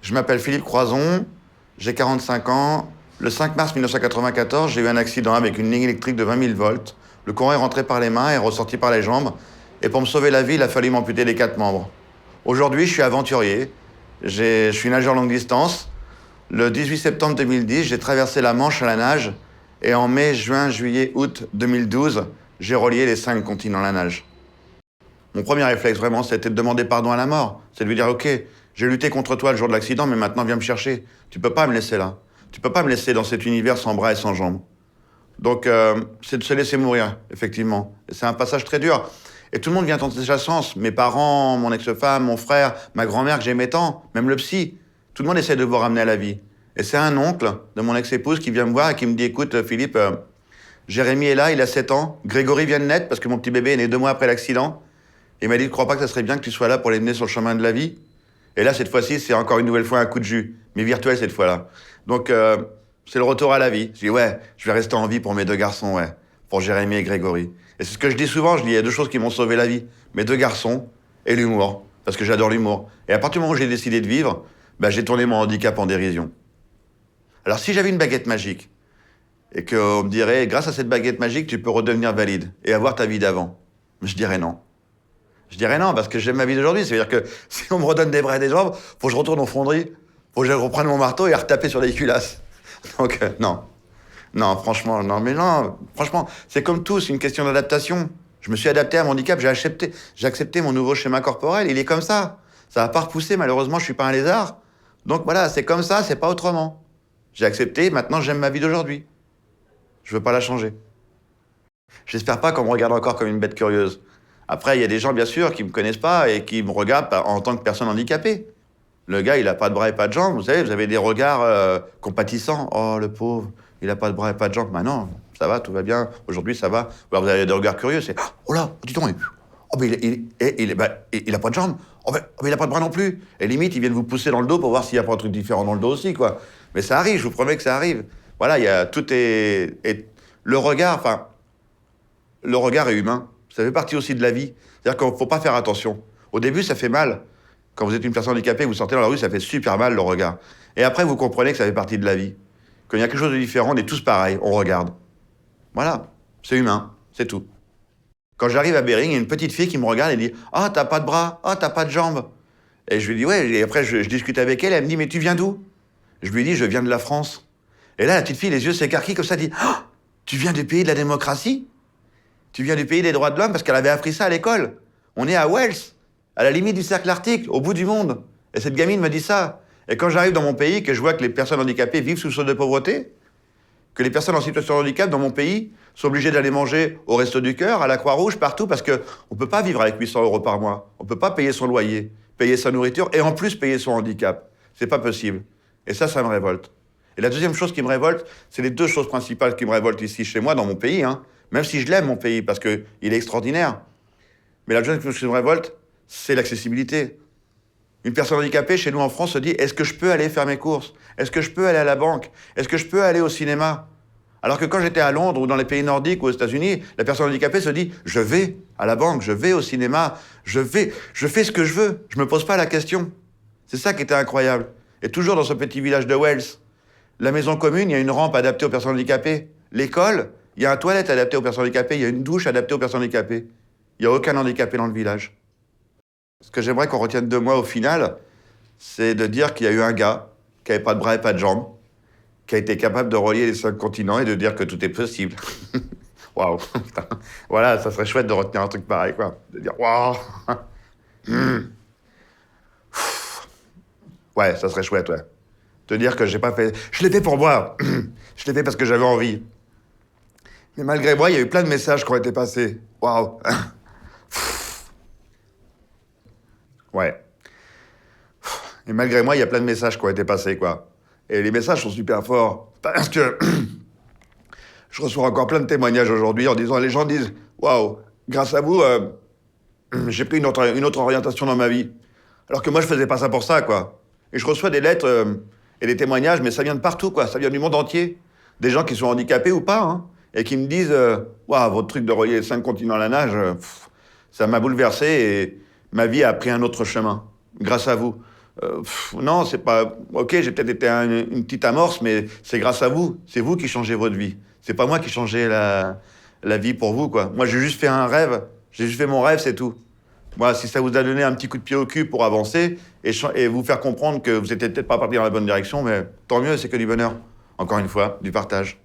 Je m'appelle Philippe Croison, j'ai 45 ans. Le 5 mars 1994, j'ai eu un accident avec une ligne électrique de 20 000 volts. Le courant est rentré par les mains et ressorti par les jambes. Et pour me sauver la vie, il a fallu m'amputer les 4 membres. Aujourd'hui, je suis aventurier. Je suis nageur longue distance. Le 18 septembre 2010, j'ai traversé la Manche à la nage. Et en mai, juin, juillet, août 2012, j'ai relié les 5 continents à la nage. Mon premier réflexe, vraiment, c'était de demander pardon à la mort. C'est de lui dire, OK, j'ai lutté contre toi le jour de l'accident, mais maintenant viens me chercher. Tu peux pas me laisser là. Tu peux pas me laisser dans cet univers sans bras et sans jambes. Donc, c'est de se laisser mourir, effectivement. Et c'est un passage très dur. Et tout le monde vient tenter sa chance. Mes parents, mon ex-femme, mon frère, ma grand-mère que j'aimais tant, même le psy. Tout le monde essaie de vous ramener à la vie. Et c'est un oncle de mon ex-épouse qui vient me voir et qui me dit, écoute, Philippe, Jérémy est là, il a 7 ans. Grégory vient de naître parce que mon petit bébé est né 2 mois après l'accident. Il m'a dit, tu crois pas que ça serait bien que tu sois là pour les mener sur le chemin de la vie? Et là, cette fois-ci, c'est encore une nouvelle fois un coup de jus, mais virtuel cette fois-là. Donc, c'est le retour à la vie. Je dis, ouais, je vais rester en vie pour mes 2 garçons, ouais. Pour Jérémy et Grégory. Et c'est ce que je dis souvent, je dis, il y a 2 choses qui m'ont sauvé la vie. Mes 2 garçons et l'humour. Parce que j'adore l'humour. Et à partir du moment où j'ai décidé de vivre, j'ai tourné mon handicap en dérision. Alors, si j'avais une baguette magique, et qu'on me dirait, grâce à cette baguette magique, tu peux redevenir valide et avoir ta vie d'avant, je dirais non. Je dirais non, parce que j'aime ma vie d'aujourd'hui. C'est-à-dire que si on me redonne des bras et des jambes, faut que je retourne en fonderie, faut que je reprenne mon marteau et retaper sur les culasses. Donc, non. Non, franchement, non. Mais non, franchement, c'est comme tout, c'est une question d'adaptation. Je me suis adapté à mon handicap, j'ai accepté mon nouveau schéma corporel, il est comme ça. Ça va pas repousser, malheureusement, je suis pas un lézard. Donc voilà, c'est comme ça, c'est pas autrement. J'ai accepté, maintenant j'aime ma vie d'aujourd'hui. Je veux pas la changer. J'espère pas qu'on me regarde encore comme une bête curieuse. Après, il y a des gens, bien sûr, qui me connaissent pas et qui me regardent en tant que personne handicapée. Le gars, il a pas de bras et pas de jambes, vous savez, vous avez des regards compatissants. Oh, le pauvre, il a pas de bras et pas de jambes. Bah non, ça va, tout va bien. Aujourd'hui, ça va. Alors, vous avez des regards curieux, c'est oh là, dis donc, oh, il a pas de jambes. Oh, il a pas de bras non plus. Et limite, ils viennent vous pousser dans le dos pour voir s'il y a pas un truc différent dans le dos aussi, quoi. Mais ça arrive, je vous promets que ça arrive. Voilà, tout est le regard, le regard est humain. Ça fait partie aussi de la vie. C'est-à-dire qu'il ne faut pas faire attention. Au début, ça fait mal. Quand vous êtes une personne handicapée, vous sortez dans la rue, ça fait super mal, le regard. Et après, vous comprenez que ça fait partie de la vie. Quand il y a quelque chose de différent, on est tous pareils, on regarde. Voilà, c'est humain, c'est tout. Quand j'arrive à Bering, il y a une petite fille qui me regarde et dit « Ah, t'as pas de bras, ah, t'as pas de jambes ». Et je lui dis « Ouais ». Et après, je discute avec elle, elle me dit « Mais tu viens d'où ?» Je lui dis « Je viens de la France ». Et là, la petite fille, les yeux s'écarquillent comme ça, dit « Ah, tu viens du pays de la démocratie ? Tu viens du pays des droits de l'homme ?» parce qu'elle avait appris ça à l'école. On est à Wells, à la limite du cercle arctique, au bout du monde. Et cette gamine me dit ça. Et quand j'arrive dans mon pays, que je vois que les personnes handicapées vivent sous le seuil de pauvreté, que les personnes en situation de handicap dans mon pays sont obligées d'aller manger au Resto du Cœur, à la Croix-Rouge, partout, parce qu'on ne peut pas vivre avec 800 € par mois. On ne peut pas payer son loyer, payer sa nourriture et en plus payer son handicap. C'est pas possible. Et ça me révolte. Et la deuxième chose qui me révolte, c'est les 2 choses principales qui me révoltent ici, chez moi, dans mon pays, hein. Même si je l'aime, mon pays, parce qu'il est extraordinaire. Mais la deuxième chose qui me révolte, c'est l'accessibilité. Une personne handicapée, chez nous en France, se dit « Est-ce que je peux aller faire mes courses? Est-ce que je peux aller à la banque? Est-ce que je peux aller au cinéma ?» Alors que quand j'étais à Londres ou dans les pays nordiques ou aux États-Unis, la personne handicapée se dit « Je vais à la banque, je vais au cinéma, je fais ce que je veux, je me pose pas la question. » C'est ça qui était incroyable. Et toujours dans ce petit village de Wells, la maison commune, il y a une rampe adaptée aux personnes handicapées. L'école, il y a une toilette adaptée aux personnes handicapées, il y a une douche adaptée aux personnes handicapées. Il n'y a aucun handicapé dans le village. Ce que j'aimerais qu'on retienne de moi au final, c'est de dire qu'il y a eu un gars qui n'avait pas de bras et pas de jambes, qui a été capable de relier les 5 continents et de dire que tout est possible. Waouh, putain. Voilà, ça serait chouette de retenir un truc pareil, quoi. De dire waouh. Ouais, ça serait chouette, ouais. De dire que j'ai pas fait... Je l'ai fait pour moi. Je l'ai fait parce que j'avais envie. Mais malgré moi, il y a eu plein de messages qui ont été passés. Waouh. Ouais. Et malgré moi, il y a plein de messages qui ont été passés, quoi. Et les messages sont super forts. Parce que je reçois encore plein de témoignages aujourd'hui en disant... Les gens disent, waouh, grâce à vous, j'ai pris une autre orientation dans ma vie. Alors que moi, je faisais pas ça pour ça, quoi. Et je reçois des lettres et des témoignages, mais ça vient de partout, quoi. Ça vient du monde entier. Des gens qui sont handicapés ou pas, hein, et qui me disent waouh, votre truc de relier les 5 continents à la nage, ça m'a bouleversé et ma vie a pris un autre chemin, grâce à vous. Non, c'est pas... Ok, j'ai peut-être été une petite amorce, mais c'est grâce à vous. C'est vous qui changez votre vie. C'est pas moi qui changeais la vie pour vous, quoi. Moi, j'ai juste fait un rêve. J'ai juste fait mon rêve, c'est tout. Moi, si ça vous a donné un petit coup de pied au cul pour avancer et vous faire comprendre que vous n'étiez peut-être pas parti dans la bonne direction, mais tant mieux, c'est que du bonheur. Encore une fois, du partage.